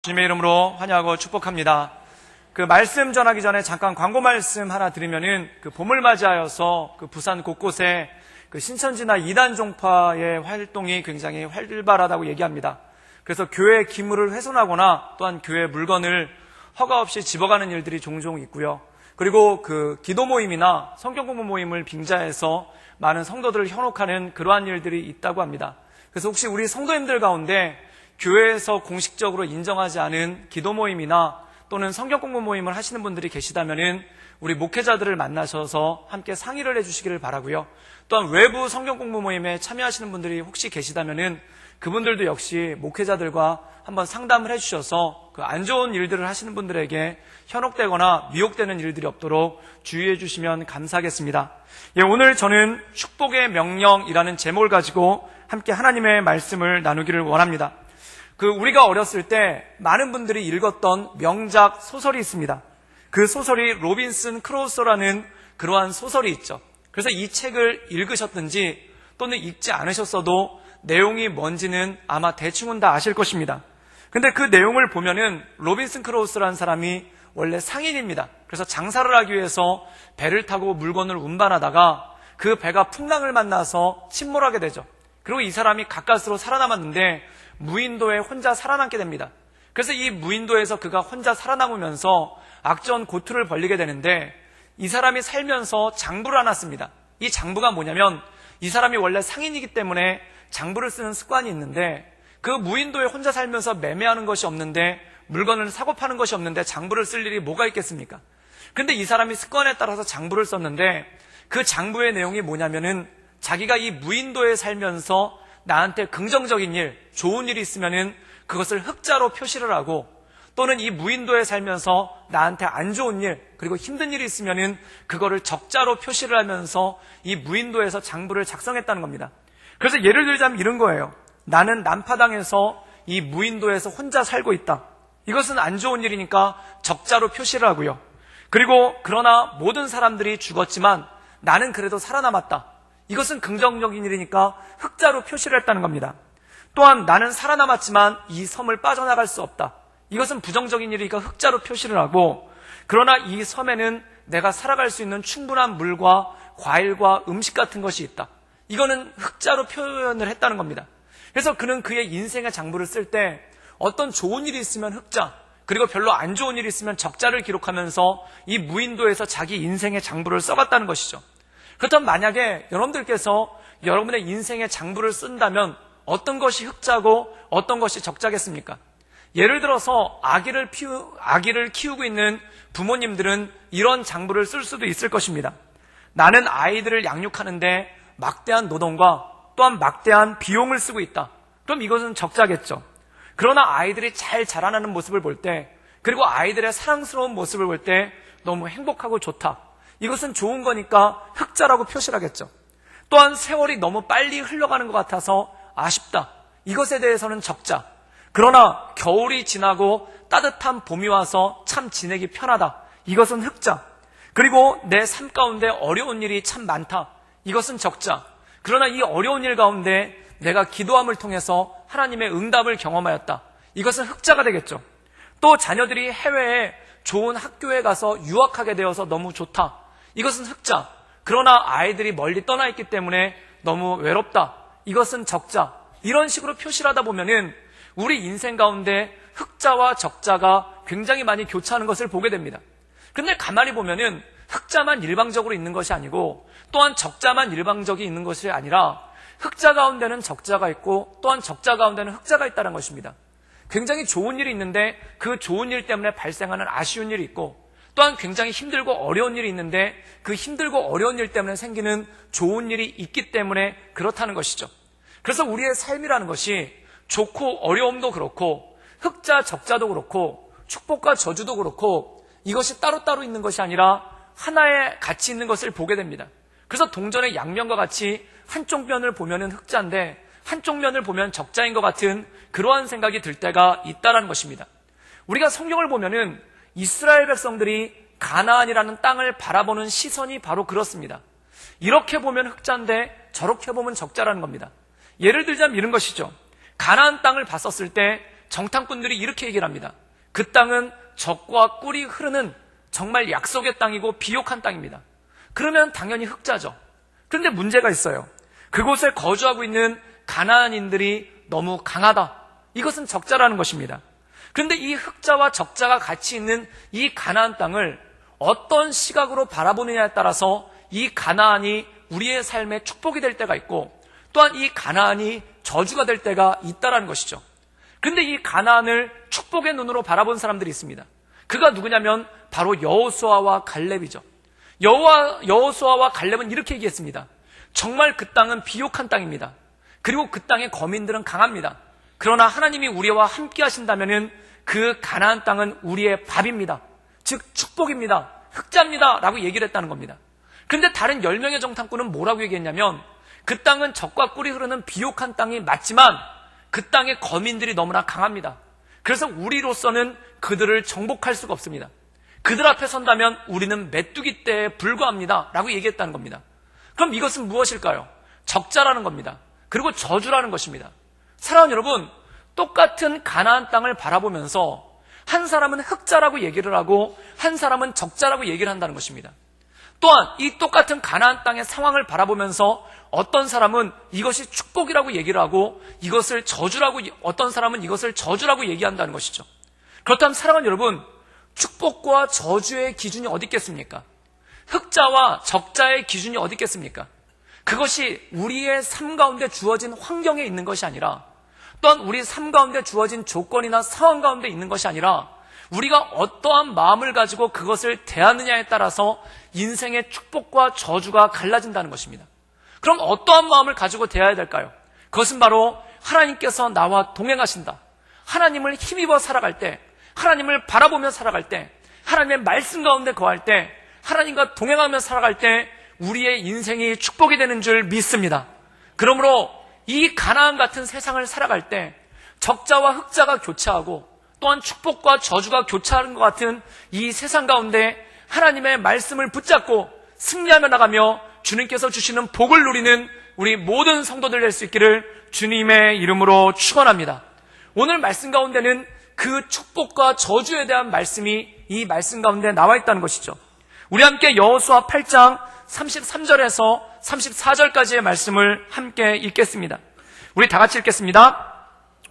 주님의 이름으로 환영하고 축복합니다. 그 말씀 전하기 전에 잠깐 광고 말씀 하나 드리면은 그 봄을 맞이하여서 그 부산 곳곳에 그 신천지나 이단 종파의 활동이 굉장히 활발하다고 얘기합니다. 그래서 교회 기물을 훼손하거나 또한 교회 물건을 허가 없이 집어가는 일들이 종종 있고요. 그리고 그 기도 모임이나 성경 공부 모임을 빙자해서 많은 성도들을 현혹하는 그러한 일들이 있다고 합니다. 그래서 혹시 우리 성도님들 가운데 교회에서 공식적으로 인정하지 않은 기도 모임이나 또는 성경 공부 모임을 하시는 분들이 계시다면은 우리 목회자들을 만나셔서 함께 상의를 해주시기를 바라고요. 또한 외부 성경 공부 모임에 참여하시는 분들이 혹시 계시다면은 그분들도 역시 목회자들과 한번 상담을 해주셔서 그 안 좋은 일들을 하시는 분들에게 현혹되거나 미혹되는 일들이 없도록 주의해 주시면 감사하겠습니다. 오늘 저는 축복의 명령이라는 제목을 가지고 함께 하나님의 말씀을 나누기를 원합니다. 우리가 어렸을 때 많은 분들이 읽었던 명작 소설이 있습니다. 그 소설이 로빈슨 크루소라는 그러한 소설이 있죠. 그래서 이 책을 읽으셨든지 또는 읽지 않으셨어도 내용이 뭔지는 아마 대충은 다 아실 것입니다. 근데 그 내용을 보면은 로빈슨 크루소라는 사람이 원래 상인입니다. 그래서 장사를 하기 위해서 배를 타고 물건을 운반하다가 그 배가 풍랑을 만나서 침몰하게 되죠. 그리고 이 사람이 가까스로 살아남았는데 무인도에 혼자 살아남게 됩니다. 그래서 이 무인도에서 그가 혼자 살아남으면서 악전 고투를 벌이게 되는데 이 사람이 살면서 장부를 하나 씁니다. 이 장부가 뭐냐면 이 사람이 원래 상인이기 때문에 장부를 쓰는 습관이 있는데 그 무인도에 혼자 살면서 매매하는 것이 없는데 물건을 사고 파는 것이 없는데 장부를 쓸 일이 뭐가 있겠습니까? 근데 이 사람이 습관에 따라서 장부를 썼는데 그 장부의 내용이 뭐냐면은 자기가 이 무인도에 살면서 나한테 긍정적인 일, 좋은 일이 있으면은 그것을 흑자로 표시를 하고 또는 이 무인도에 살면서 나한테 안 좋은 일, 그리고 힘든 일이 있으면은 그거를 적자로 표시를 하면서 이 무인도에서 장부를 작성했다는 겁니다. 그래서 예를 들자면 이런 거예요. 나는 난파당해서 이 무인도에서 혼자 살고 있다. 이것은 안 좋은 일이니까 적자로 표시를 하고요. 그리고 그러나 모든 사람들이 죽었지만 나는 그래도 살아남았다. 이것은 긍정적인 일이니까 흑자로 표시를 했다는 겁니다. 또한 나는 살아남았지만 이 섬을 빠져나갈 수 없다. 이것은 부정적인 일이니까 흑자로 표시를 하고 그러나 이 섬에는 내가 살아갈 수 있는 충분한 물과 과일과 음식 같은 것이 있다. 이거는 흑자로 표현을 했다는 겁니다. 그래서 그는 그의 인생의 장부를 쓸 때 어떤 좋은 일이 있으면 흑자, 그리고 별로 안 좋은 일이 있으면 적자를 기록하면서 이 무인도에서 자기 인생의 장부를 써갔다는 것이죠. 그렇다면 만약에 여러분들께서 여러분의 인생의 장부를 쓴다면 어떤 것이 흑자고 어떤 것이 적자겠습니까? 예를 들어서 아기를 키우고 있는 부모님들은 이런 장부를 쓸 수도 있을 것입니다. 나는 아이들을 양육하는데 막대한 노동과 또한 막대한 비용을 쓰고 있다. 그럼 이것은 적자겠죠. 그러나 아이들이 잘 자라나는 모습을 볼 때, 그리고 아이들의 사랑스러운 모습을 볼 때 너무 행복하고 좋다. 이것은 좋은 거니까 흑자라고 표시를 하겠죠. 또한 세월이 너무 빨리 흘러가는 것 같아서 아쉽다. 이것에 대해서는 적자. 그러나 겨울이 지나고 따뜻한 봄이 와서 참 지내기 편하다. 이것은 흑자. 그리고 내 삶 가운데 어려운 일이 참 많다. 이것은 적자. 그러나 이 어려운 일 가운데 내가 기도함을 통해서 하나님의 응답을 경험하였다. 이것은 흑자가 되겠죠. 또 자녀들이 해외에 좋은 학교에 가서 유학하게 되어서 너무 좋다. 이것은 흑자. 그러나 아이들이 멀리 떠나 있기 때문에 너무 외롭다. 이것은 적자. 이런 식으로 표시를 하다 보면은 우리 인생 가운데 흑자와 적자가 굉장히 많이 교차하는 것을 보게 됩니다. 근데 가만히 보면은 흑자만 일방적으로 있는 것이 아니고 또한 적자만 일방적이 있는 것이 아니라 흑자 가운데는 적자가 있고 또한 적자 가운데는 흑자가 있다는 것입니다. 굉장히 좋은 일이 있는데 그 좋은 일 때문에 발생하는 아쉬운 일이 있고 또한 굉장히 힘들고 어려운 일이 있는데 그 힘들고 어려운 일 때문에 생기는 좋은 일이 있기 때문에 그렇다는 것이죠. 그래서 우리의 삶이라는 것이 좋고 어려움도 그렇고 흑자 적자도 그렇고 축복과 저주도 그렇고 이것이 따로따로 있는 것이 아니라 하나의 가치 있는 것을 보게 됩니다. 그래서 동전의 양면과 같이 한쪽 면을 보면은 흑자인데 한쪽 면을 보면 적자인 것 같은 그러한 생각이 들 때가 있다는 것입니다. 우리가 성경을 보면은 이스라엘 백성들이 가나안이라는 땅을 바라보는 시선이 바로 그렇습니다. 이렇게 보면 흑자인데 저렇게 보면 적자라는 겁니다. 예를 들자면 이런 것이죠. 가나안 땅을 봤었을 때 정탐꾼들이 이렇게 얘기를 합니다. 그 땅은 젖과 꿀이 흐르는 정말 약속의 땅이고 비옥한 땅입니다. 그러면 당연히 흑자죠. 그런데 문제가 있어요. 그곳에 거주하고 있는 가나안인들이 너무 강하다. 이것은 적자라는 것입니다. 그런데 이 흑자와 적자가 같이 있는 이 가나안 땅을 어떤 시각으로 바라보느냐에 따라서 이 가나안이 우리의 삶에 축복이 될 때가 있고, 또한 이 가나안이 저주가 될 때가 있다라는 것이죠. 그런데 이 가나안을 축복의 눈으로 바라본 사람들이 있습니다. 그가 누구냐면 바로 여호수아와 갈렙이죠. 여호수아와 갈렙은 이렇게 얘기했습니다. 정말 그 땅은 비옥한 땅입니다. 그리고 그 땅의 거민들은 강합니다. 그러나 하나님이 우리와 함께 하신다면은 그 가나안 땅은 우리의 밥입니다. 즉 축복입니다. 흑자입니다. 라고 얘기를 했다는 겁니다. 그런데 다른 10명의 정탐꾼은 뭐라고 얘기했냐면 그 땅은 젖과 꿀이 흐르는 비옥한 땅이 맞지만 그 땅의 거민들이 너무나 강합니다. 그래서 우리로서는 그들을 정복할 수가 없습니다. 그들 앞에 선다면 우리는 메뚜기 떼에 불과합니다. 라고 얘기했다는 겁니다. 그럼 이것은 무엇일까요? 적자라는 겁니다. 그리고 저주라는 것입니다. 사랑하는 여러분, 똑같은 가나안 땅을 바라보면서 한 사람은 흑자라고 얘기를 하고 한 사람은 적자라고 얘기를 한다는 것입니다. 또한 이 똑같은 가나안 땅의 상황을 바라보면서 어떤 사람은 이것이 축복이라고 얘기를 하고 이것을 저주라고, 어떤 사람은 이것을 저주라고 얘기한다는 것이죠. 그렇다면 사랑하는 여러분, 축복과 저주의 기준이 어디 있겠습니까? 흑자와 적자의 기준이 어디 있겠습니까? 그것이 우리의 삶 가운데 주어진 환경에 있는 것이 아니라, 또한 우리 삶 가운데 주어진 조건이나 상황 가운데 있는 것이 아니라 우리가 어떠한 마음을 가지고 그것을 대하느냐에 따라서 인생의 축복과 저주가 갈라진다는 것입니다. 그럼 어떠한 마음을 가지고 대해야 될까요? 그것은 바로 하나님께서 나와 동행하신다. 하나님을 힘입어 살아갈 때, 하나님을 바라보며 살아갈 때, 하나님의 말씀 가운데 거할 때, 하나님과 동행하며 살아갈 때 우리의 인생이 축복이 되는 줄 믿습니다. 그러므로 이 가나안 같은 세상을 살아갈 때 적자와 흑자가 교차하고 또한 축복과 저주가 교차하는 것 같은 이 세상 가운데 하나님의 말씀을 붙잡고 승리하며 나가며 주님께서 주시는 복을 누리는 우리 모든 성도들 될 수 있기를 주님의 이름으로 축원합니다. 오늘 말씀 가운데는 그 축복과 저주에 대한 말씀이 이 말씀 가운데 나와 있다는 것이죠. 우리 함께 여호수아 8장 33절에서 34절까지의 말씀을 함께 읽겠습니다. 우리 다 같이 읽겠습니다.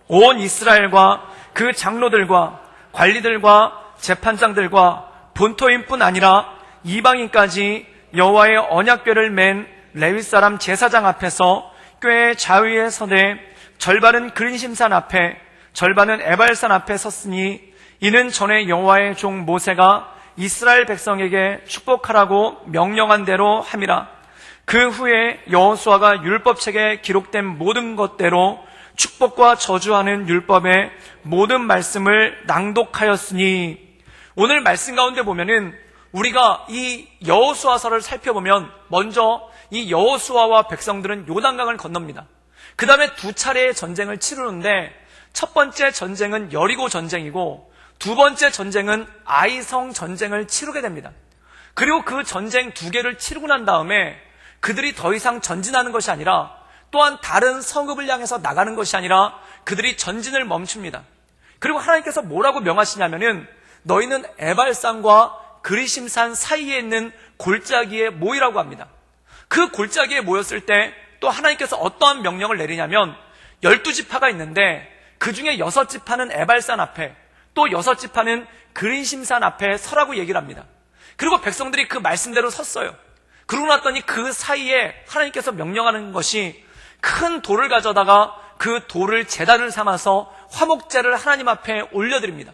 온 이스라엘과 그 장로들과 관리들과 재판장들과 본토인뿐 아니라 이방인까지 여호와의 언약궤를 맨 레위 사람 제사장 앞에서 궤의 좌위에 서되 절반은 그린심산 앞에 절반은 에발산 앞에 섰으니 이는 전에 여호와의 종 모세가 이스라엘 백성에게 축복하라고 명령한 대로 함이라. 그 후에 여호수아가 율법책에 기록된 모든 것대로 축복과 저주하는 율법의 모든 말씀을 낭독하였으니. 오늘 말씀 가운데 보면은 우리가 이 여호수아서를 살펴보면 먼저 이 여호수아와 백성들은 요단강을 건넙니다. 그 다음에 두 차례의 전쟁을 치르는데 첫 번째 전쟁은 여리고 전쟁이고 두 번째 전쟁은 아이성 전쟁을 치르게 됩니다. 그리고 그 전쟁 두 개를 치르고 난 다음에 그들이 더 이상 전진하는 것이 아니라 또한 다른 성읍을 향해서 나가는 것이 아니라 그들이 전진을 멈춥니다. 그리고 하나님께서 뭐라고 명하시냐면은 너희는 에발산과 그리심산 사이에 있는 골짜기에 모이라고 합니다. 그 골짜기에 모였을 때 또 하나님께서 어떠한 명령을 내리냐면 12지파가 있는데 그 중에 6지파는 에발산 앞에 또 6지파는 그린심산 앞에 서라고 얘기를 합니다. 그리고 백성들이 그 말씀대로 섰어요. 그러고 났더니 그 사이에 하나님께서 명령하는 것이 큰 돌을 가져다가 그 돌을 제단을 삼아서 화목제를 하나님 앞에 올려드립니다.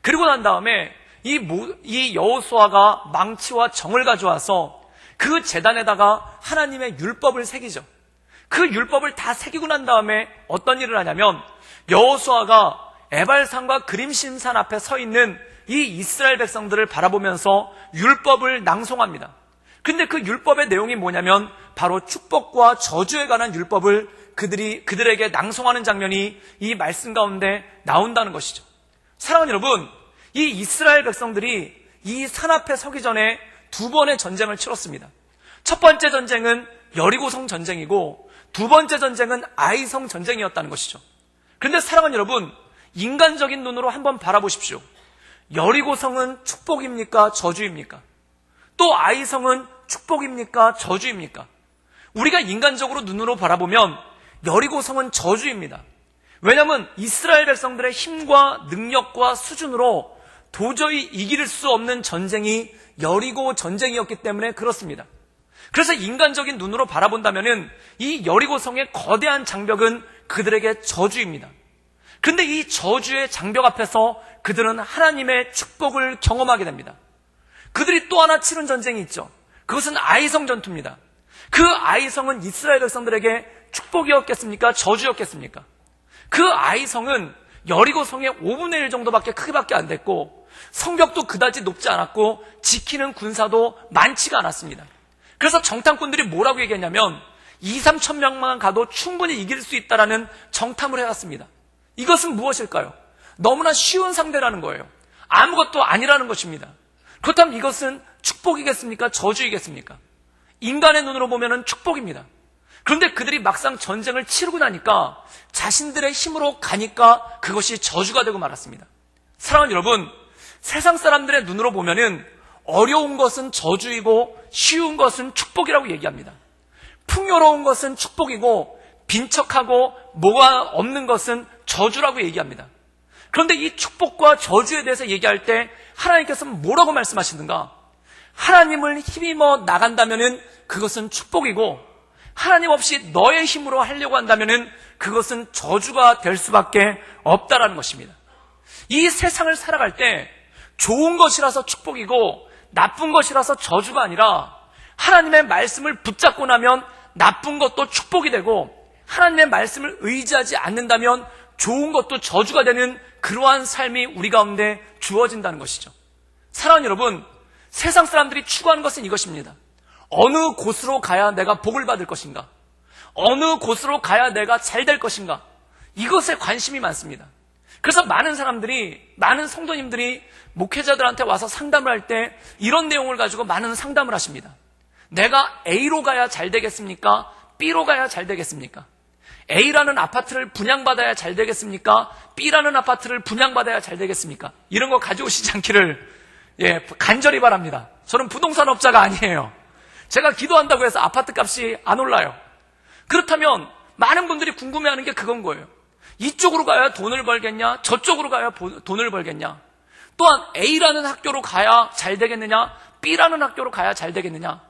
그리고 난 다음에 이 여호수아가 망치와 정을 가져와서 그 제단에다가 하나님의 율법을 새기죠. 그 율법을 다 새기고 난 다음에 어떤 일을 하냐면 여호수아가 에발산과 그림심산 앞에 서 있는 이 이스라엘 백성들을 바라보면서 율법을 낭송합니다. 근데 그 율법의 내용이 뭐냐면 바로 축복과 저주에 관한 율법을 그들에게 낭송하는 장면이 이 말씀 가운데 나온다는 것이죠. 사랑하는 여러분, 이 이스라엘 백성들이 이 산 앞에 서기 전에 두 번의 전쟁을 치렀습니다. 첫 번째 전쟁은 여리고성 전쟁이고 두 번째 전쟁은 아이성 전쟁이었다는 것이죠. 그런데 사랑하는 여러분, 인간적인 눈으로 한번 바라보십시오. 여리고성은 축복입니까? 저주입니까? 또 아이성은 축복입니까? 저주입니까? 우리가 인간적으로 눈으로 바라보면 여리고성은 저주입니다. 왜냐하면 이스라엘 백성들의 힘과 능력과 수준으로 도저히 이길 수 없는 전쟁이 여리고 전쟁이었기 때문에 그렇습니다. 그래서 인간적인 눈으로 바라본다면 이 여리고성의 거대한 장벽은 그들에게 저주입니다. 그런데 이 저주의 장벽 앞에서 그들은 하나님의 축복을 경험하게 됩니다. 그들이 또 하나 치른 전쟁이 있죠. 그것은 아이성 전투입니다. 그 아이성은 이스라엘 백성들에게 축복이었겠습니까? 저주였겠습니까? 그 아이성은 여리고성의 5분의 1 정도밖에 크기밖에 안 됐고 성벽도 그다지 높지 않았고 지키는 군사도 많지가 않았습니다. 그래서 정탐꾼들이 뭐라고 얘기했냐면 2-3천 명만 가도 충분히 이길 수 있다라는 정탐을 해왔습니다. 이것은 무엇일까요? 너무나 쉬운 상대라는 거예요. 아무것도 아니라는 것입니다. 그렇다면 이것은 축복이겠습니까? 저주이겠습니까? 인간의 눈으로 보면 축복입니다. 그런데 그들이 막상 전쟁을 치르고 나니까 자신들의 힘으로 가니까 그것이 저주가 되고 말았습니다. 사랑하는 여러분, 세상 사람들의 눈으로 보면 어려운 것은 저주이고 쉬운 것은 축복이라고 얘기합니다. 풍요로운 것은 축복이고 빈척하고 뭐가 없는 것은 저주라고 얘기합니다. 그런데 이 축복과 저주에 대해서 얘기할 때 하나님께서는 뭐라고 말씀하시는가? 하나님을 힘입어 나간다면 그것은 축복이고 하나님 없이 너의 힘으로 하려고 한다면 그것은 저주가 될 수밖에 없다라는 것입니다. 이 세상을 살아갈 때 좋은 것이라서 축복이고 나쁜 것이라서 저주가 아니라 하나님의 말씀을 붙잡고 나면 나쁜 것도 축복이 되고 하나님의 말씀을 의지하지 않는다면 좋은 것도 저주가 되는 그러한 삶이 우리 가운데 주어진다는 것이죠. 사랑하는 여러분, 세상 사람들이 추구하는 것은 이것입니다. 어느 곳으로 가야 내가 복을 받을 것인가? 어느 곳으로 가야 내가 잘 될 것인가? 이것에 관심이 많습니다. 그래서 많은 사람들이, 많은 성도님들이 목회자들한테 와서 상담을 할 때 이런 내용을 가지고 많은 상담을 하십니다. 내가 A로 가야 잘 되겠습니까? B로 가야 잘 되겠습니까? A라는 아파트를 분양받아야 잘 되겠습니까? B라는 아파트를 분양받아야 잘 되겠습니까? 이런 거 가져오시지 않기를 간절히 바랍니다. 저는 부동산 업자가 아니에요. 제가 기도한다고 해서 아파트 값이 안 올라요. 그렇다면 많은 분들이 궁금해하는 게 그건 거예요. 이쪽으로 가야 돈을 벌겠냐? 저쪽으로 가야 돈을 벌겠냐? 또한 A라는 학교로 가야 잘 되겠느냐? B라는 학교로 가야 잘 되겠느냐?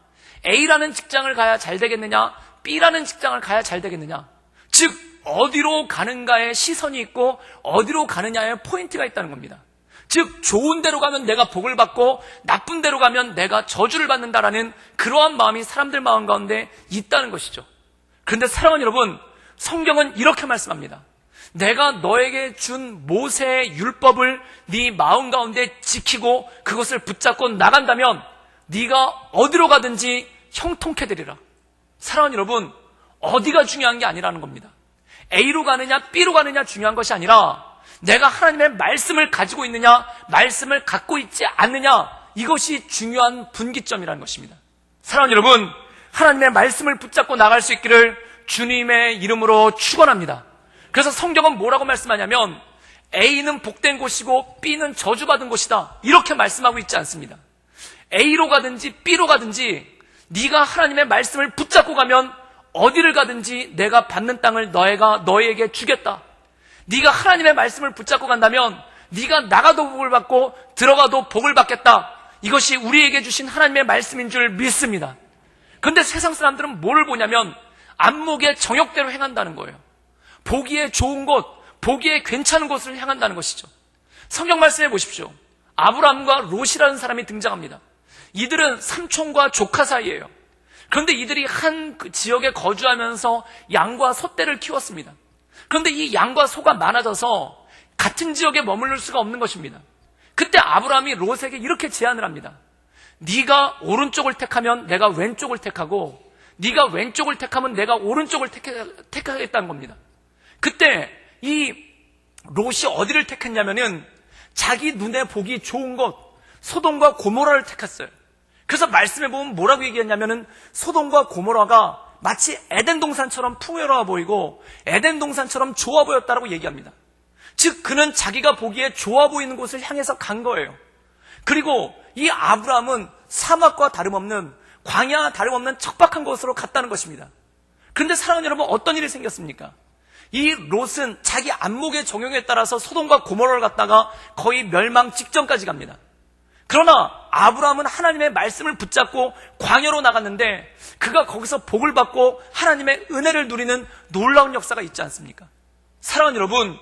A라는 직장을 가야 잘 되겠느냐? B라는 직장을 가야 잘 되겠느냐? 즉 어디로 가는가에 시선이 있고 어디로 가느냐에 포인트가 있다는 겁니다. 즉 좋은 데로 가면 내가 복을 받고 나쁜 데로 가면 내가 저주를 받는다라는 그러한 마음이 사람들 마음 가운데 있다는 것이죠. 그런데 사랑하는 여러분, 성경은 이렇게 말씀합니다. 내가 너에게 준 모세의 율법을 네 마음 가운데 지키고 그것을 붙잡고 나간다면 네가 어디로 가든지 형통케 되리라. 사랑하는 여러분, 어디가 중요한 게 아니라는 겁니다. A로 가느냐 B로 가느냐 중요한 것이 아니라 내가 하나님의 말씀을 가지고 있느냐 말씀을 갖고 있지 않느냐, 이것이 중요한 분기점이라는 것입니다. 사랑하는 여러분, 하나님의 말씀을 붙잡고 나갈 수 있기를 주님의 이름으로 축원합니다. 그래서 성경은 뭐라고 말씀하냐면 A는 복된 곳이고 B는 저주받은 곳이다, 이렇게 말씀하고 있지 않습니다. A로 가든지 B로 가든지 네가 하나님의 말씀을 붙잡고 가면 어디를 가든지 내가 받는 땅을 너에게 주겠다. 네가 하나님의 말씀을 붙잡고 간다면 네가 나가도 복을 받고 들어가도 복을 받겠다. 이것이 우리에게 주신 하나님의 말씀인 줄 믿습니다. 그런데 세상 사람들은 뭐를 보냐면 안목의 정욕대로 행한다는 거예요. 보기에 좋은 곳, 보기에 괜찮은 곳을 향한다는 것이죠. 성경 말씀해 보십시오. 아브라함과 롯이라는 사람이 등장합니다. 이들은 삼촌과 조카 사이예요. 그런데 이들이 한 지역에 거주하면서 양과 소떼를 키웠습니다. 그런데 이 양과 소가 많아져서 같은 지역에 머무를 수가 없는 것입니다. 그때 아브라함이 롯에게 이렇게 제안을 합니다. 네가 오른쪽을 택하면 내가 왼쪽을 택하고 네가 왼쪽을 택하면 내가 오른쪽을 택하겠다는 겁니다. 그때 이 롯이 어디를 택했냐면은 자기 눈에 보기 좋은 곳 소돔과 고모라를 택했어요. 그래서 말씀해 보면 뭐라고 얘기했냐면은 소돔과 고모라가 마치 에덴 동산처럼 풍요로워 보이고 에덴 동산처럼 좋아 보였다라고 얘기합니다. 즉 그는 자기가 보기에 좋아 보이는 곳을 향해서 간 거예요. 그리고 이 아브라함은 사막과 다름없는, 광야 다름없는 척박한 곳으로 갔다는 것입니다. 그런데 사랑하는 여러분, 어떤 일이 생겼습니까? 이 롯은 자기 안목의 정욕에 따라서 소돔과 고모라를 갔다가 거의 멸망 직전까지 갑니다. 그러나 아브라함은 하나님의 말씀을 붙잡고 광야로 나갔는데 그가 거기서 복을 받고 하나님의 은혜를 누리는 놀라운 역사가 있지 않습니까? 사랑하는 여러분,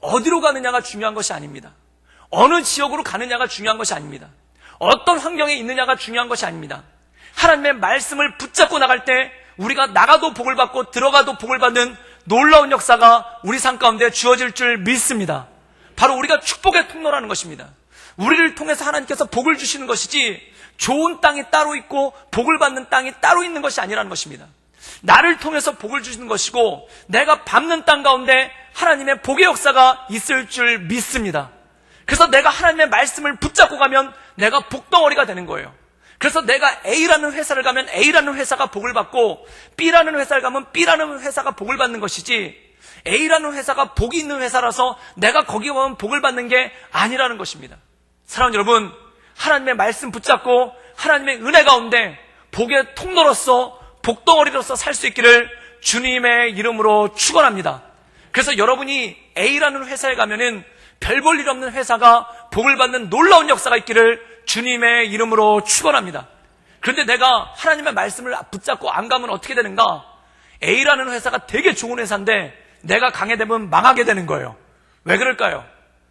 어디로 가느냐가 중요한 것이 아닙니다. 어느 지역으로 가느냐가 중요한 것이 아닙니다. 어떤 환경에 있느냐가 중요한 것이 아닙니다. 하나님의 말씀을 붙잡고 나갈 때 우리가 나가도 복을 받고 들어가도 복을 받는 놀라운 역사가 우리 삶 가운데 주어질 줄 믿습니다. 바로 우리가 축복의 통로라는 것입니다. 우리를 통해서 하나님께서 복을 주시는 것이지 좋은 땅이 따로 있고 복을 받는 땅이 따로 있는 것이 아니라는 것입니다. 나를 통해서 복을 주시는 것이고 내가 밟는 땅 가운데 하나님의 복의 역사가 있을 줄 믿습니다. 그래서 내가 하나님의 말씀을 붙잡고 가면 내가 복덩어리가 되는 거예요. 그래서 내가 A라는 회사를 가면 A라는 회사가 복을 받고 B라는 회사를 가면 B라는 회사가 복을 받는 것이지 A라는 회사가 복이 있는 회사라서 내가 거기 가면 복을 받는 게 아니라는 것입니다. 사랑하는 여러분, 하나님의 말씀 붙잡고 하나님의 은혜 가운데 복의 통로로서 복덩어리로서 살 수 있기를 주님의 이름으로 축원합니다. 그래서 여러분이 A라는 회사에 가면은 별 볼 일 없는 회사가 복을 받는 놀라운 역사가 있기를 주님의 이름으로 축원합니다. 그런데 내가 하나님의 말씀을 붙잡고 안 가면 어떻게 되는가? A라는 회사가 되게 좋은 회사인데 내가 가게 되면 망하게 되는 거예요. 왜 그럴까요?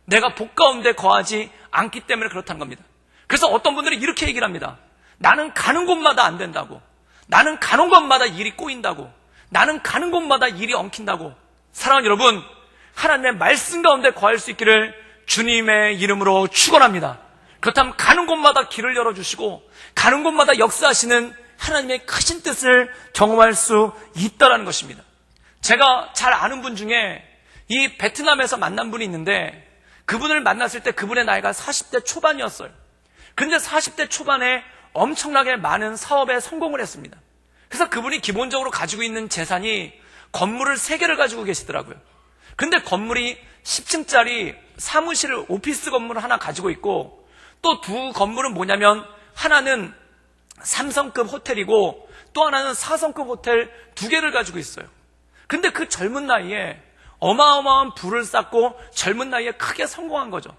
내가 복 가운데 거하지 않기 때문에 그렇다는 겁니다. 그래서 어떤 분들이 이렇게 얘기를 합니다. 나는 가는 곳마다 안 된다고. 나는 가는 곳마다 일이 꼬인다고. 나는 가는 곳마다 일이 엉킨다고. 사랑하는 여러분, 하나님의 말씀 가운데 거할 수 있기를 주님의 이름으로 축원합니다. 그렇다면 가는 곳마다 길을 열어주시고 가는 곳마다 역사하시는 하나님의 크신 뜻을 경험할 수 있다는 것입니다. 제가 잘 아는 분 중에 이 베트남에서 만난 분이 있는데 그분을 만났을 때 그분의 나이가 40대 초반이었어요. 그런데 40대 초반에 엄청나게 많은 사업에 성공을 했습니다. 그래서 그분이 기본적으로 가지고 있는 재산이 건물을 3개를 가지고 계시더라고요. 근데 건물이 10층짜리 사무실 오피스 건물을 하나 가지고 있고 또 2 건물은 뭐냐면 하나는 3성급 호텔이고 또 하나는 4성급 호텔 2개를 가지고 있어요. 근데 그 젊은 나이에 어마어마한 부를 쌓고 젊은 나이에 크게 성공한 거죠.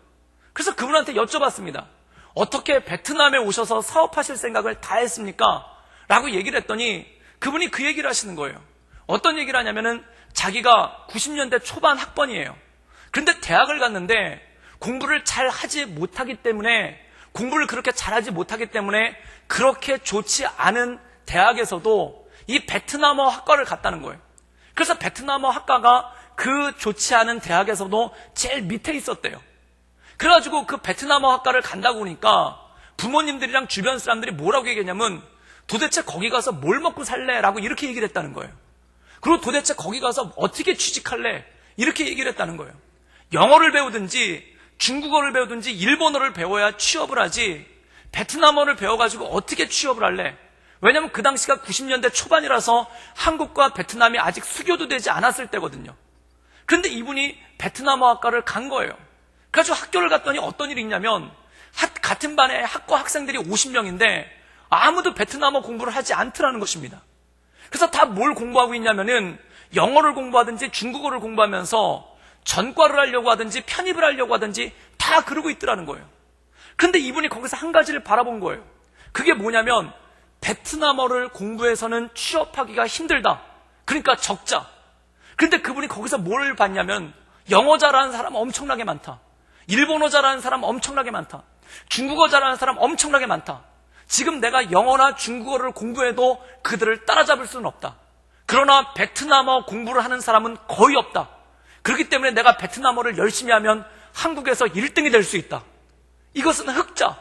그래서 그분한테 여쭤봤습니다. 어떻게 베트남에 오셔서 사업하실 생각을 다 했습니까? 라고 얘기를 했더니 그분이 그 얘기를 하시는 거예요. 어떤 얘기를 하냐면은 자기가 90년대 초반 학번이에요. 그런데 대학을 갔는데 공부를 잘 하지 못하기 때문에 공부를 그렇게 잘하지 못하기 때문에 그렇게 좋지 않은 대학에서도 이 베트남어 학과를 갔다는 거예요. 그래서 베트남어 학과가 그 좋지 않은 대학에서도 제일 밑에 있었대요. 그래가지고 그 베트남어 학과를 간다고 하니까 부모님들이랑 주변 사람들이 뭐라고 얘기했냐면 도대체 거기 가서 뭘 먹고 살래? 라고 이렇게 얘기를 했다는 거예요. 그리고 도대체 거기 가서 어떻게 취직할래? 이렇게 얘기를 했다는 거예요. 영어를 배우든지 중국어를 배우든지 일본어를 배워야 취업을 하지 베트남어를 배워가지고 어떻게 취업을 할래? 왜냐하면 그 당시가 90년대 초반이라서 한국과 베트남이 아직 수교도 되지 않았을 때거든요. 그런데 이분이 베트남어 학과를 간 거예요. 그래서 학교를 갔더니 어떤 일이 있냐면 같은 반에 학과 학생들이 50명인데 아무도 베트남어 공부를 하지 않더라는 것입니다. 그래서 다 뭘 공부하고 있냐면은 영어를 공부하든지 중국어를 공부하면서 전과를 하려고 하든지 편입을 하려고 하든지 다 그러고 있더라는 거예요. 그런데 이분이 거기서 한 가지를 바라본 거예요. 그게 뭐냐면 베트남어를 공부해서는 취업하기가 힘들다. 그러니까 적자. 그런데 그분이 거기서 뭘 봤냐면 영어 잘하는 사람 엄청나게 많다. 일본어 잘하는 사람 엄청나게 많다. 중국어 잘하는 사람 엄청나게 많다. 지금 내가 영어나 중국어를 공부해도 그들을 따라잡을 수는 없다. 그러나 베트남어 공부를 하는 사람은 거의 없다. 그렇기 때문에 내가 베트남어를 열심히 하면 한국에서 1등이 될 수 있다. 이것은 흑자.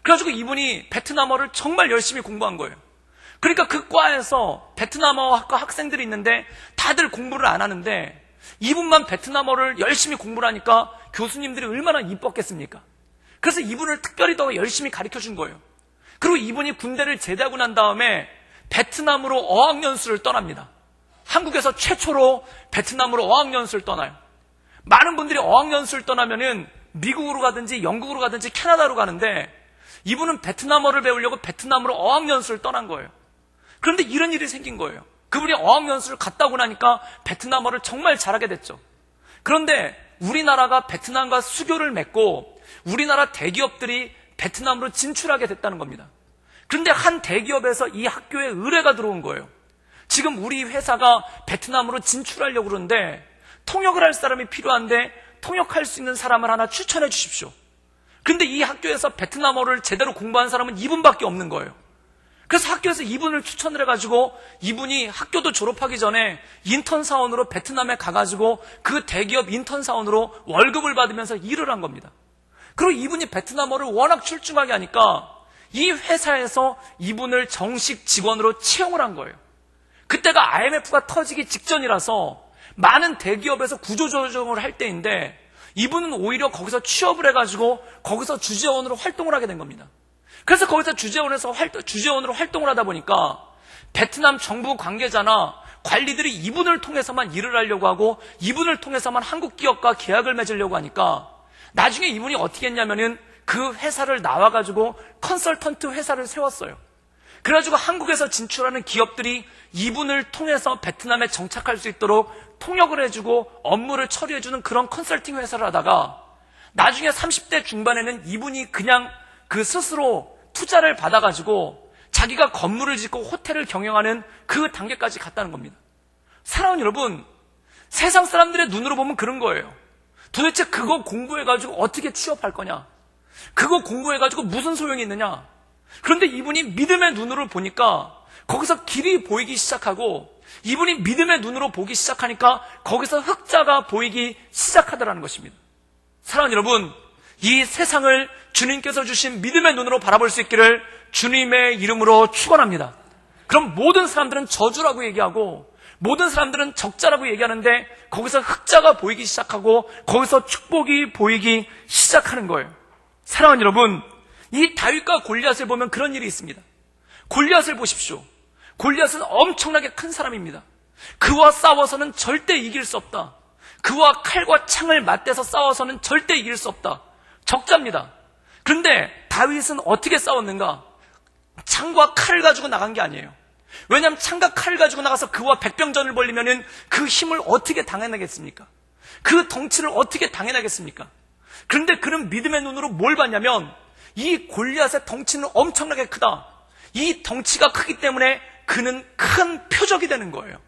그래가지고 이분이 베트남어를 정말 열심히 공부한 거예요. 그러니까 그 과에서 베트남어 학과 학생들이 있는데 다들 공부를 안 하는데 이분만 베트남어를 열심히 공부를 하니까 교수님들이 얼마나 이뻤겠습니까? 그래서 이분을 특별히 더 열심히 가르쳐 준 거예요. 그리고 이분이 군대를 제대하고 난 다음에 베트남으로 어학연수를 떠납니다. 한국에서 최초로 베트남으로 어학연수를 떠나요. 많은 분들이 어학연수를 떠나면은 미국으로 가든지 영국으로 가든지 캐나다로 가는데 이분은 베트남어를 배우려고 베트남으로 어학연수를 떠난 거예요. 그런데 이런 일이 생긴 거예요. 그분이 어학연수를 갔다 오고 나니까 베트남어를 정말 잘하게 됐죠. 그런데 우리나라가 베트남과 수교를 맺고 우리나라 대기업들이 베트남으로 진출하게 됐다는 겁니다. 그런데 한 대기업에서 이 학교에 의뢰가 들어온 거예요. 지금 우리 회사가 베트남으로 진출하려고 그러는데 통역을 할 사람이 필요한데 통역할 수 있는 사람을 하나 추천해 주십시오. 그런데 이 학교에서 베트남어를 제대로 공부한 사람은 이분밖에 없는 거예요. 그래서 학교에서 이분을 추천을 해가지고 이분이 학교도 졸업하기 전에 인턴 사원으로 베트남에 가가지고 그 대기업 인턴 사원으로 월급을 받으면서 일을 한 겁니다. 그리고 이분이 베트남어를 워낙 출중하게 하니까 이 회사에서 이분을 정식 직원으로 채용을 한 거예요. 그때가 IMF가 터지기 직전이라서 많은 대기업에서 구조조정을 할 때인데 이분은 오히려 거기서 취업을 해가지고 거기서 주재원으로 활동을 하게 된 겁니다. 그래서 거기서 주재원으로 활동을 하다 보니까 베트남 정부 관계자나 관리들이 이분을 통해서만 일을 하려고 하고 이분을 통해서만 한국 기업과 계약을 맺으려고 하니까 나중에 이분이 어떻게 했냐면은 그 회사를 나와가지고 컨설턴트 회사를 세웠어요. 그래가지고 한국에서 진출하는 기업들이 이분을 통해서 베트남에 정착할 수 있도록 통역을 해주고 업무를 처리해주는 그런 컨설팅 회사를 하다가 나중에 30대 중반에는 이분이 그냥 그 스스로 투자를 받아가지고 자기가 건물을 짓고 호텔을 경영하는 그 단계까지 갔다는 겁니다. 사랑하는 여러분, 세상 사람들의 눈으로 보면 그런 거예요. 도대체 그거 공부해가지고 어떻게 취업할 거냐? 그거 공부해가지고 무슨 소용이 있느냐? 그런데 이분이 믿음의 눈으로 보니까 거기서 길이 보이기 시작하고 이분이 믿음의 눈으로 보기 시작하니까 거기서 흑자가 보이기 시작하더라는 것입니다. 사랑하는 여러분, 이 세상을 주님께서 주신 믿음의 눈으로 바라볼 수 있기를 주님의 이름으로 축원합니다. 그럼 모든 사람들은 저주라고 얘기하고 모든 사람들은 적자라고 얘기하는데 거기서 흑자가 보이기 시작하고 거기서 축복이 보이기 시작하는 거예요. 사랑하는 여러분, 이 다윗과 골리앗을 보면 그런 일이 있습니다. 골리앗을 보십시오. 골리앗은 엄청나게 큰 사람입니다. 그와 싸워서는 절대 이길 수 없다. 그와 칼과 창을 맞대서 싸워서는 절대 이길 수 없다. 적자입니다. 그런데 다윗은 어떻게 싸웠는가? 창과 칼을 가지고 나간 게 아니에요. 왜냐하면 창과 칼을 가지고 나가서 그와 백병전을 벌리면은 그 힘을 어떻게 당해내겠습니까? 그 덩치를 어떻게 당해내겠습니까? 그런데 그는 믿음의 눈으로 뭘 봤냐면 이 골리앗의 덩치는 엄청나게 크다. 이 덩치가 크기 때문에 그는 큰 표적이 되는 거예요.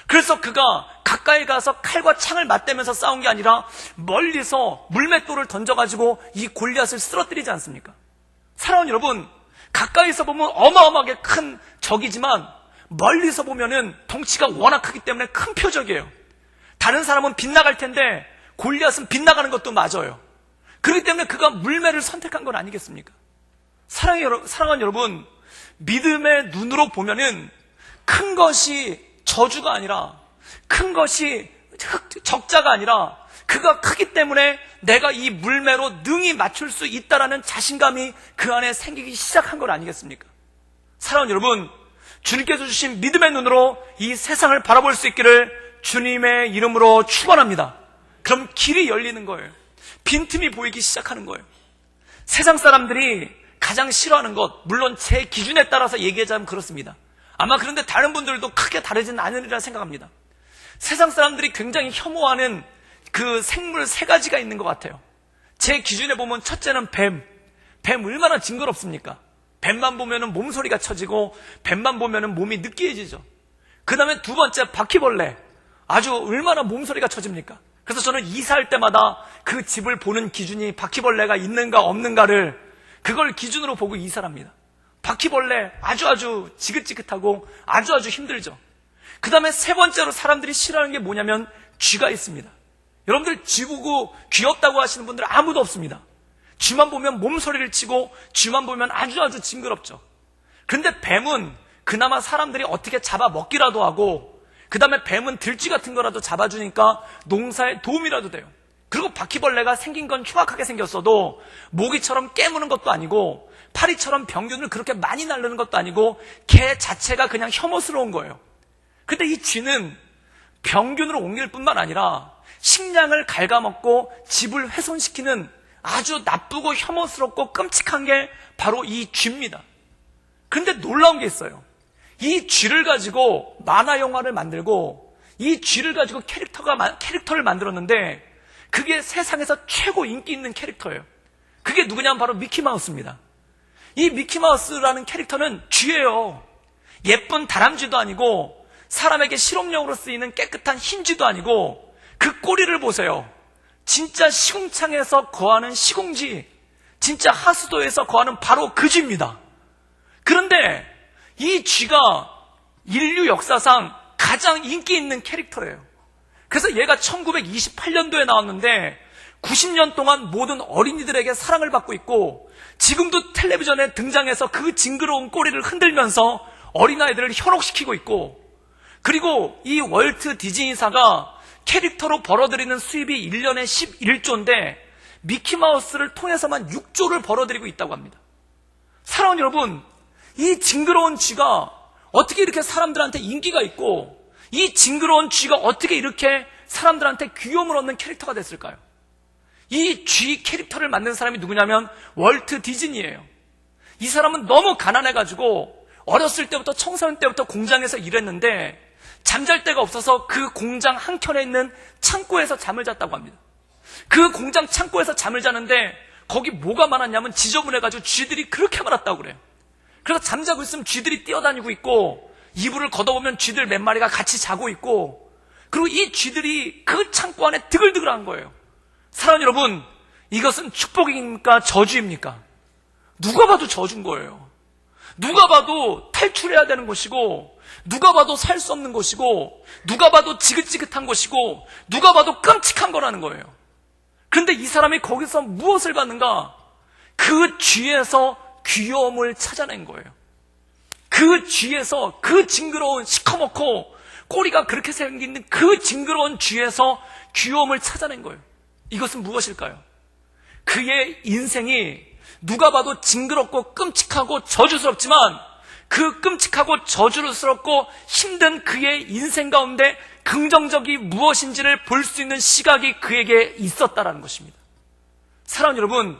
그래서 그가 가까이 가서 칼과 창을 맞대면서 싸운 게 아니라 멀리서 물맷돌을 던져가지고 이 골리앗을 쓰러뜨리지 않습니까? 사랑하는 여러분, 가까이서 보면 어마어마하게 큰 적이지만 멀리서 보면은 덩치가 워낙 크기 때문에 큰 표적이에요. 다른 사람은 빗나갈 텐데 골리앗은 빗나가는 것도 맞아요. 그렇기 때문에 그가 물매를 선택한 건 아니겠습니까? 사랑하는 여러분, 믿음의 눈으로 보면은 큰 것이 저주가 아니라 큰 것이 적자가 아니라 그가 크기 때문에 내가 이 물매로 능히 맞출 수 있다라는 자신감이 그 안에 생기기 시작한 건 아니겠습니까? 사랑하는 여러분, 주님께서 주신 믿음의 눈으로 이 세상을 바라볼 수 있기를 주님의 이름으로 축원합니다. 그럼 길이 열리는 거예요. 빈틈이 보이기 시작하는 거예요. 세상 사람들이 가장 싫어하는 것, 물론 제 기준에 따라서 얘기하자면 그렇습니다. 아마 그런데 다른 분들도 크게 다르지는 않으리라 생각합니다. 세상 사람들이 굉장히 혐오하는 그 생물 3가지가 있는 것 같아요. 제 기준에 보면 첫째는 뱀. 뱀 얼마나 징그럽습니까? 뱀만 보면은 몸소리가 쳐지고 뱀만 보면은 몸이 느끼해지죠. 그 다음에 두 번째 바퀴벌레. 아주 얼마나 몸소리가 쳐집니까? 그래서 저는 이사할 때마다 그 집을 보는 기준이 바퀴벌레가 있는가 없는가를 그걸 기준으로 보고 이사를 합니다. 바퀴벌레 아주 지긋지긋하고 아주 힘들죠. 그 다음에 세 번째로 사람들이 싫어하는 게 뭐냐면 쥐가 있습니다. 여러분들 쥐 보고 귀엽다고 하시는 분들 아무도 없습니다. 쥐만 보면 몸소리를 치고 쥐만 보면 아주 징그럽죠. 그런데 뱀은 그나마 사람들이 어떻게 잡아 먹기라도 하고 그 다음에 뱀은 들쥐 같은 거라도 잡아주니까 농사에 도움이라도 돼요. 그리고 바퀴벌레가 생긴 건 흉악하게 생겼어도 모기처럼 깨무는 것도 아니고 파리처럼 병균을 그렇게 많이 날르는 것도 아니고 걔 자체가 그냥 혐오스러운 거예요. 근데 이 쥐는 병균으로 옮길 뿐만 아니라 식량을 갉아먹고 집을 훼손시키는 아주 나쁘고 혐오스럽고 끔찍한 게 바로 이 쥐입니다. 그런데 놀라운 게 있어요. 이 쥐를 가지고 만화 영화를 만들고 이 쥐를 가지고 캐릭터를 만들었는데 그게 세상에서 최고 인기 있는 캐릭터예요. 그게 누구냐면 바로 미키마우스입니다. 이 미키마우스라는 캐릭터는 쥐예요. 예쁜 다람쥐도 아니고 사람에게 실험용으로 쓰이는 깨끗한 흰 쥐도 아니고 그 꼬리를 보세요. 진짜 시궁창에서 거하는 시궁쥐, 진짜 하수도에서 거하는 바로 그 쥐입니다. 그런데 이 쥐가 인류 역사상 가장 인기 있는 캐릭터예요. 그래서 얘가 1928년도에 나왔는데 90년 동안 모든 어린이들에게 사랑을 받고 있고 지금도 텔레비전에 등장해서 그 징그러운 꼬리를 흔들면서 어린아이들을 현혹시키고 있고, 그리고 이 월트 디즈니사가 캐릭터로 벌어들이는 수입이 1년에 11조인데 미키마우스를 통해서만 6조를 벌어들이고 있다고 합니다. 사랑하는 여러분, 이 징그러운 쥐가 어떻게 이렇게 사람들한테 인기가 있고 이 징그러운 쥐가 어떻게 이렇게 사람들한테 귀여움을 얻는 캐릭터가 됐을까요? 이 쥐 캐릭터를 만든 사람이 누구냐면 월트 디즈니예요. 이 사람은 너무 가난해가지고 어렸을 때부터 청소년 때부터 공장에서 일했는데 잠잘 데가 없어서 그 공장 한켠에 있는 창고에서 잠을 잤다고 합니다. 그 공장 창고에서 잠을 자는데 거기 뭐가 많았냐면 지저분해가지고 쥐들이 그렇게 많았다고 그래요. 그래서 잠자고 있으면 쥐들이 뛰어다니고 있고 이불을 걷어보면 쥐들 몇 마리가 같이 자고 있고, 그리고 이 쥐들이 그 창고 안에 드글드글한 거예요. 사랑하는 여러분, 이것은 축복입니까? 저주입니까? 누가 봐도 저주인 거예요. 누가 봐도 탈출해야 되는 것이고, 누가 봐도 살 수 없는 것이고, 누가 봐도 지긋지긋한 것이고, 누가 봐도 끔찍한 거라는 거예요. 그런데 이 사람이 거기서 무엇을 받는가? 그 쥐에서 귀여움을 찾아낸 거예요. 그 쥐에서, 그 징그러운 시커멓고 꼬리가 그렇게 생긴 그 징그러운 쥐에서 귀여움을 찾아낸 거예요. 이것은 무엇일까요? 그의 인생이 누가 봐도 징그럽고 끔찍하고 저주스럽지만 그 끔찍하고 저주스럽고 힘든 그의 인생 가운데 긍정적이 무엇인지를 볼 수 있는 시각이 그에게 있었다라는 것입니다. 사랑하는 여러분,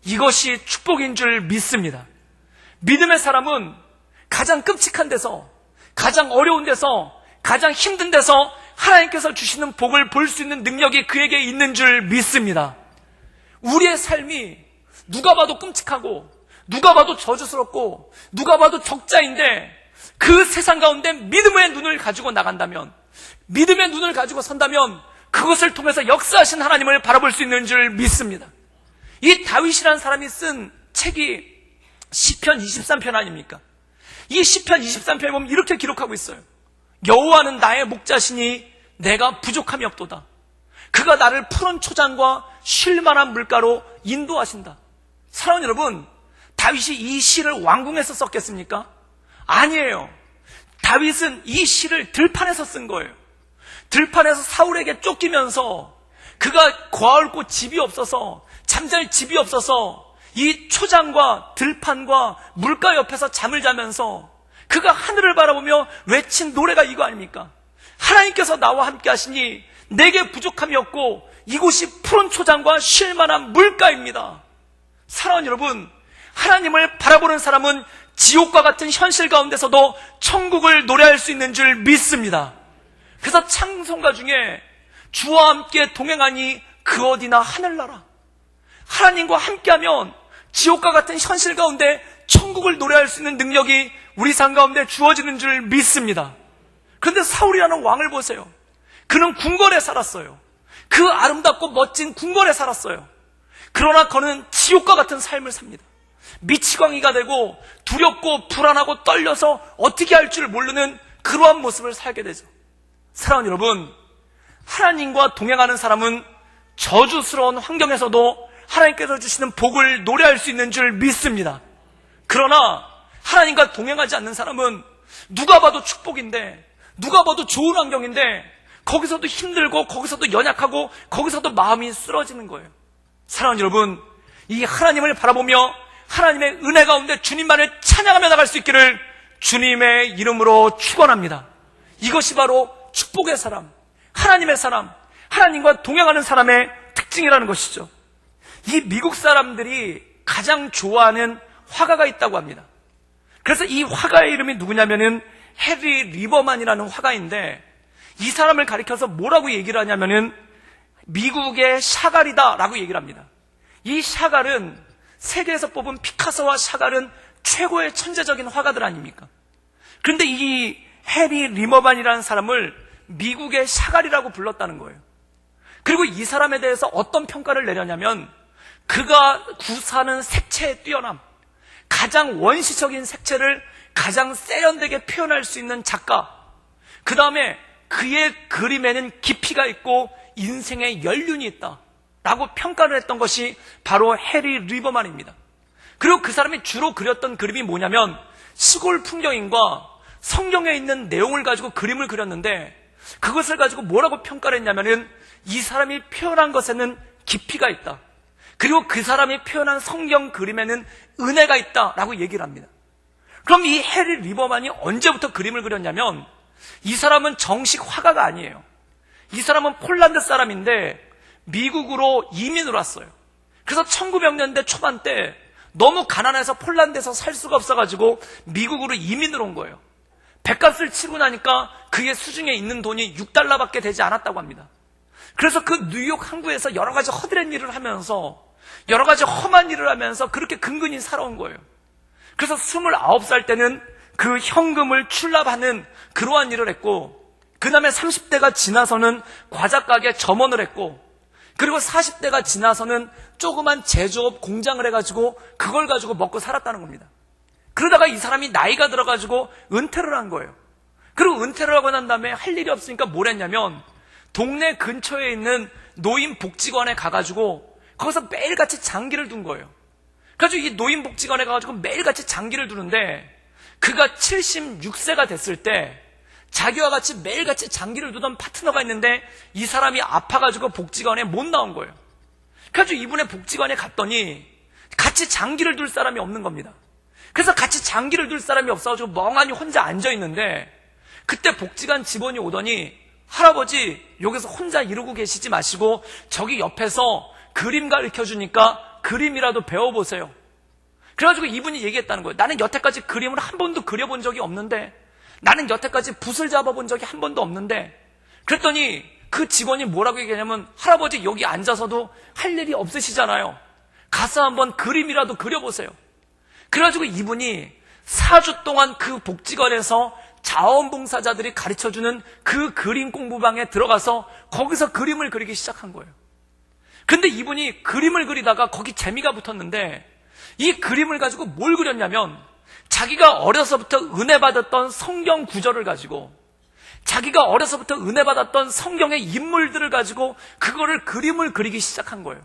이것이 축복인 줄 믿습니다. 믿음의 사람은 가장 끔찍한 데서, 가장 어려운 데서, 가장 힘든 데서 하나님께서 주시는 복을 볼 수 있는 능력이 그에게 있는 줄 믿습니다. 우리의 삶이 누가 봐도 끔찍하고 누가 봐도 저주스럽고 누가 봐도 적자인데 그 세상 가운데 믿음의 눈을 가지고 나간다면, 믿음의 눈을 가지고 선다면 그것을 통해서 역사하신 하나님을 바라볼 수 있는 줄 믿습니다. 이 다윗이라는 사람이 쓴 책이 시편 23편 아닙니까? 이 시편 23편에 보면 이렇게 기록하고 있어요. 여호와는 나의 목자시니 내가 부족함이 없도다. 그가 나를 푸른 초장과 쉴 만한 물가로 인도하신다. 사랑하는 여러분, 다윗이 이 시를 왕궁에서 썼겠습니까? 아니에요. 다윗은 이 시를 들판에서 쓴 거예요. 들판에서 사울에게 쫓기면서 그가 거할 곳 집이 없어서, 잠잘 집이 없어서 이 초장과 들판과 물가 옆에서 잠을 자면서 그가 하늘을 바라보며 외친 노래가 이거 아닙니까? 하나님께서 나와 함께 하시니 내게 부족함이 없고 이곳이 푸른 초장과 쉴 만한 물가입니다. 사랑하는 여러분, 하나님을 바라보는 사람은 지옥과 같은 현실 가운데서도 천국을 노래할 수 있는 줄 믿습니다. 그래서 찬송가 중에 주와 함께 동행하니 그 어디나 하늘나라, 하나님과 함께하면 지옥과 같은 현실 가운데 천국을 노래할 수 있는 능력이 우리 삶 가운데 주어지는 줄 믿습니다. 그런데 사울이라는 왕을 보세요. 그는 궁궐에 살았어요. 그 아름답고 멋진 궁궐에 살았어요. 그러나 그는 지옥과 같은 삶을 삽니다. 미치광이가 되고 두렵고 불안하고 떨려서 어떻게 할 줄 모르는 그러한 모습을 살게 되죠. 사랑하는 여러분, 하나님과 동행하는 사람은 저주스러운 환경에서도 하나님께서 주시는 복을 노래할 수 있는 줄 믿습니다. 그러나 하나님과 동행하지 않는 사람은 누가 봐도 축복인데, 누가 봐도 좋은 환경인데 거기서도 힘들고 거기서도 연약하고 거기서도 마음이 쓰러지는 거예요. 사랑하는 여러분, 이 하나님을 바라보며 하나님의 은혜 가운데 주님만을 찬양하며 나갈 수 있기를 주님의 이름으로 축원합니다. 이것이 바로 축복의 사람, 하나님의 사람, 하나님과 동행하는 사람의 특징이라는 것이죠. 이 미국 사람들이 가장 좋아하는 화가가 있다고 합니다. 그래서 이 화가의 이름이 누구냐면은 해리 리버만이라는 화가인데, 이 사람을 가리켜서 뭐라고 얘기를 하냐면은 미국의 샤갈이다 라고 얘기를 합니다. 이 샤갈은 세계에서 뽑은 피카소와 샤갈은 최고의 천재적인 화가들 아닙니까? 그런데 이 해리 리버만이라는 사람을 미국의 샤갈이라고 불렀다는 거예요. 그리고 이 사람에 대해서 어떤 평가를 내렸냐면, 그가 구사하는 색채의 뛰어남, 가장 원시적인 색채를 가장 세련되게 표현할 수 있는 작가, 그 다음에 그의 그림에는 깊이가 있고 인생의 연륜이 있다 라고 평가를 했던 것이 바로 해리 리버만입니다. 그리고 그 사람이 주로 그렸던 그림이 뭐냐면 시골 풍경인과 성경에 있는 내용을 가지고 그림을 그렸는데, 그것을 가지고 뭐라고 평가를 했냐면은 이 사람이 표현한 것에는 깊이가 있다, 그리고 그 사람이 표현한 성경 그림에는 은혜가 있다라고 얘기를 합니다. 그럼 이 해리 리버만이 언제부터 그림을 그렸냐면, 이 사람은 정식 화가가 아니에요. 이 사람은 폴란드 사람인데 미국으로 이민을 왔어요. 그래서 1900년대 초반 때 너무 가난해서 폴란드에서 살 수가 없어가지고 미국으로 이민을 온 거예요. 백값을 치고 나니까 그의 수중에 있는 돈이 $6밖에 되지 않았다고 합니다. 그래서 그 뉴욕 항구에서 여러 가지 허드렛 일을 하면서, 여러 가지 험한 일을 하면서 그렇게 근근히 살아온 거예요. 그래서 29살 때는 그 현금을 출납하는 그러한 일을 했고, 그 다음에 30대가 지나서는 과자 가게 점원을 했고, 그리고 40대가 지나서는 조그만 제조업 공장을 해가지고 그걸 가지고 먹고 살았다는 겁니다. 그러다가 이 사람이 나이가 들어가지고 은퇴를 한 거예요. 그리고 은퇴를 하고 난 다음에 할 일이 없으니까 뭘 했냐면 동네 근처에 있는 노인복지관에 가가지고 거기서 매일같이 장기를 둔 거예요. 그래가지고 이 노인복지관에 가가지고 매일같이 장기를 두는데, 그가 76세가 됐을 때 자기와 같이 매일같이 장기를 두던 파트너가 있는데 이 사람이 아파가지고 복지관에 못 나온 거예요. 그래가지고 이분의 복지관에 갔더니 같이 장기를 둘 사람이 없는 겁니다. 그래서 같이 장기를 둘 사람이 없어가지고 멍하니 혼자 앉아있는데, 그때 복지관 직원이 오더니 할아버지 여기서 혼자 이러고 계시지 마시고 저기 옆에서 그림 가르쳐주니까 그림이라도 배워보세요. 그래가지고 이분이 얘기했다는 거예요. 나는 여태까지 그림을 한 번도 그려본 적이 없는데, 나는 여태까지 붓을 잡아본 적이 한 번도 없는데, 그랬더니 그 직원이 뭐라고 얘기하냐면, 할아버지 여기 앉아서도 할 일이 없으시잖아요. 가서 한번 그림이라도 그려보세요. 그래가지고 이분이 4주 동안 그 복지관에서 자원봉사자들이 가르쳐주는 그 그림 공부방에 들어가서 거기서 그림을 그리기 시작한 거예요. 근데 이분이 그림을 그리다가 거기 재미가 붙었는데, 이 그림을 가지고 뭘 그렸냐면 자기가 어려서부터 은혜 받았던 성경 구절을 가지고, 자기가 어려서부터 은혜 받았던 성경의 인물들을 가지고 그거를 그림을 그리기 시작한 거예요.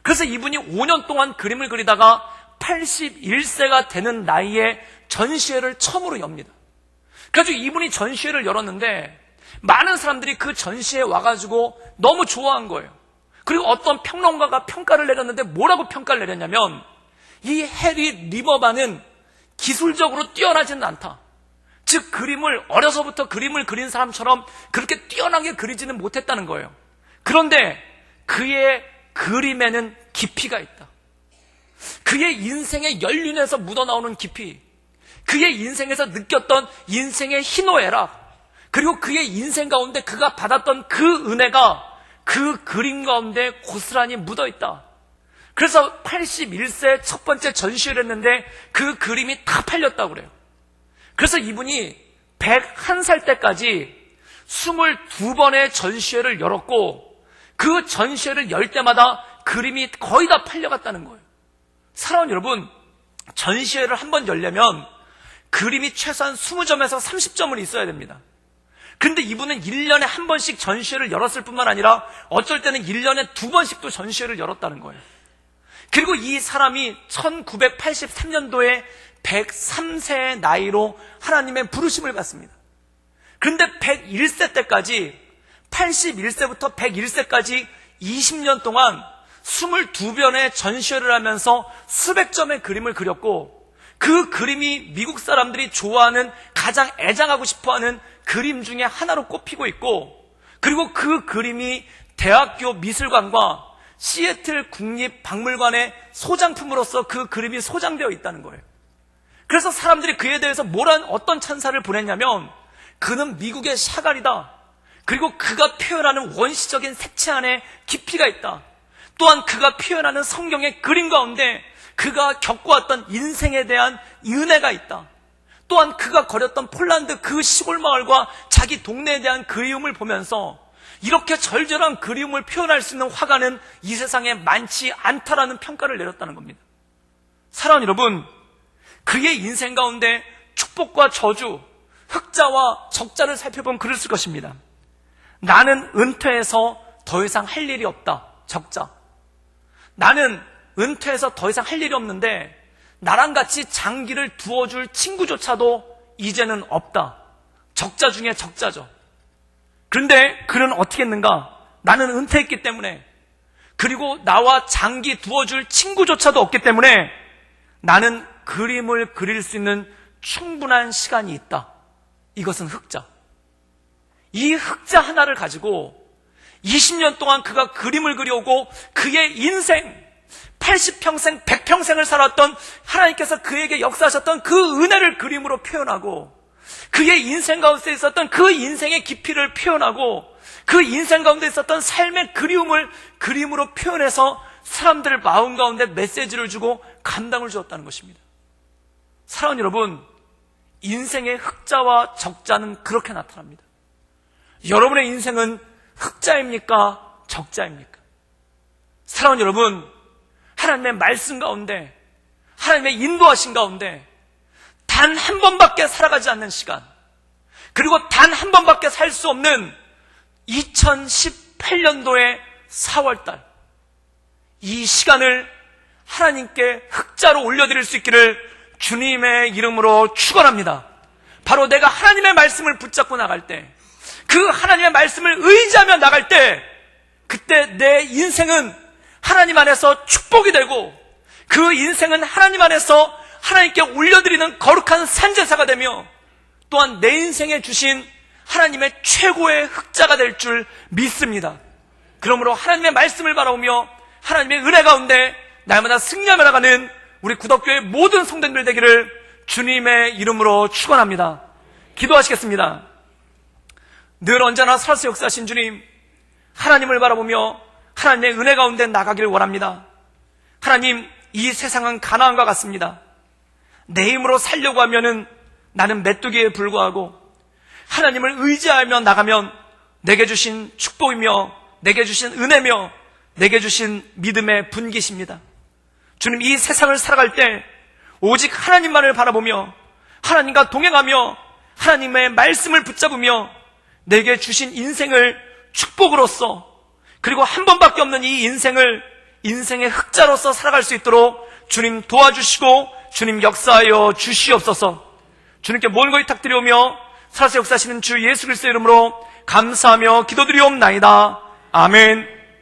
그래서 이분이 5년 동안 그림을 그리다가 81세가 되는 나이에 전시회를 처음으로 엽니다. 그래가지고 이분이 전시회를 열었는데 많은 사람들이 그 전시회에 와가지고 너무 좋아한 거예요. 그리고 어떤 평론가가 평가를 내렸는데 뭐라고 평가를 내렸냐면, 이 해리 리버만은 기술적으로 뛰어나지는 않다. 즉 그림을 어려서부터 그림을 그린 사람처럼 그렇게 뛰어나게 그리지는 못했다는 거예요. 그런데 그의 그림에는 깊이가 있다. 그의 인생의 연륜에서 묻어나오는 깊이, 그의 인생에서 느꼈던 인생의 희노애락, 그리고 그의 인생 가운데 그가 받았던 그 은혜가 그 그림 가운데 고스란히 묻어있다. 그래서 81세 첫 번째 전시회를 했는데 그 그림이 다 팔렸다고 그래요. 그래서 이분이 101살 때까지 22번의 전시회를 열었고, 그 전시회를 열 때마다 그림이 거의 다 팔려갔다는 거예요. 사랑하는 여러분, 전시회를 한번 열려면 그림이 최소한 20점에서 30점은 있어야 됩니다. 근데 이분은 1년에 한 번씩 전시회를 열었을 뿐만 아니라 어쩔 때는 1년에 2번씩도 전시회를 열었다는 거예요. 그리고 이 사람이 1983년도에 103세의 나이로 하나님의 부르심을 받습니다. 그런데 101세 때까지, 81세부터 101세까지 20년 동안 22번의 전시회를 하면서 수백 점의 그림을 그렸고, 그 그림이 미국 사람들이 좋아하는, 가장 애장하고 싶어하는 그림 중에 하나로 꼽히고 있고, 그리고 그 그림이 대학교 미술관과 시애틀 국립박물관의 소장품으로서 그 그림이 소장되어 있다는 거예요. 그래서 사람들이 그에 대해서 어떤 찬사를 보냈냐면, 그는 미국의 샤갈이다. 그리고 그가 표현하는 원시적인 색채 안에 깊이가 있다. 또한 그가 표현하는 성경의 그림 가운데 그가 겪어왔던 인생에 대한 은혜가 있다. 또한 그가 거렸던 폴란드 그 시골 마을과 자기 동네에 대한 그리움을 보면서 이렇게 절절한 그리움을 표현할 수 있는 화가는 이 세상에 많지 않다라는 평가를 내렸다는 겁니다. 사랑하는 여러분, 그의 인생 가운데 축복과 저주, 흑자와 적자를 살펴본 글을 쓸 것입니다. 나는 은퇴해서 더 이상 할 일이 없다. 적자. 나는 은퇴해서 더 이상 할 일이 없는데 나랑 같이 장기를 두어줄 친구조차도 이제는 없다. 적자 중에 적자죠. 그런데 그는 어떻게 했는가? 나는 은퇴했기 때문에, 그리고 나와 장기 두어줄 친구조차도 없기 때문에 나는 그림을 그릴 수 있는 충분한 시간이 있다. 이것은 흑자. 이 흑자 하나를 가지고 20년 동안 그가 그림을 그려오고 그의 인생 80평생, 100평생을 살았던 하나님께서 그에게 역사하셨던 그 은혜를 그림으로 표현하고, 그의 인생 가운데 있었던 그 인생의 깊이를 표현하고, 그 인생 가운데 있었던 삶의 그리움을 그림으로 표현해서 사람들 마음 가운데 메시지를 주고 감당을 주었다는 것입니다. 사랑하는 여러분, 인생의 흑자와 적자는 그렇게 나타납니다. 여러분의 인생은 흑자입니까? 적자입니까? 사랑하는 여러분, 하나님의 말씀 가운데, 하나님의 인도하신 가운데 단 한 번밖에 살아가지 않는 시간, 그리고 단 한 번밖에 살 수 없는 2018년도의 4월달, 이 시간을 하나님께 흑자로 올려드릴 수 있기를 주님의 이름으로 축원합니다. 바로 내가 하나님의 말씀을 붙잡고 나갈 때, 그 하나님의 말씀을 의지하며 나갈 때, 그때 내 인생은 하나님 안에서 축복이 되고, 그 인생은 하나님 안에서 하나님께 올려드리는 거룩한 산제사가 되며, 또한 내 인생에 주신 하나님의 최고의 흑자가 될 줄 믿습니다. 그러므로 하나님의 말씀을 바라보며 하나님의 은혜 가운데 날마다 승리하며 나가는 우리 구덕교회 모든 성도님들 되기를 주님의 이름으로 축원합니다. 기도하시겠습니다. 늘 언제나 살아서 역사하신 주님, 하나님을 바라보며 하나님의 은혜 가운데 나가기를 원합니다. 하나님, 이 세상은 가나안과 같습니다. 내 힘으로 살려고 하면은 나는 메뚜기에 불과하고, 하나님을 의지하며 나가면 내게 주신 축복이며 내게 주신 은혜며 내게 주신 믿음의 분깃입니다. 주님, 이 세상을 살아갈 때 오직 하나님만을 바라보며 하나님과 동행하며 하나님의 말씀을 붙잡으며 내게 주신 인생을 축복으로써, 그리고 한 번밖에 없는 이 인생을 인생의 흑자로서 살아갈 수 있도록 주님 도와주시고 주님 역사하여 주시옵소서. 주님께 모든 걸 부탁드리오며 살아서 역사하시는 주 예수 그리스도의 이름으로 감사하며 기도드리옵나이다. 아멘.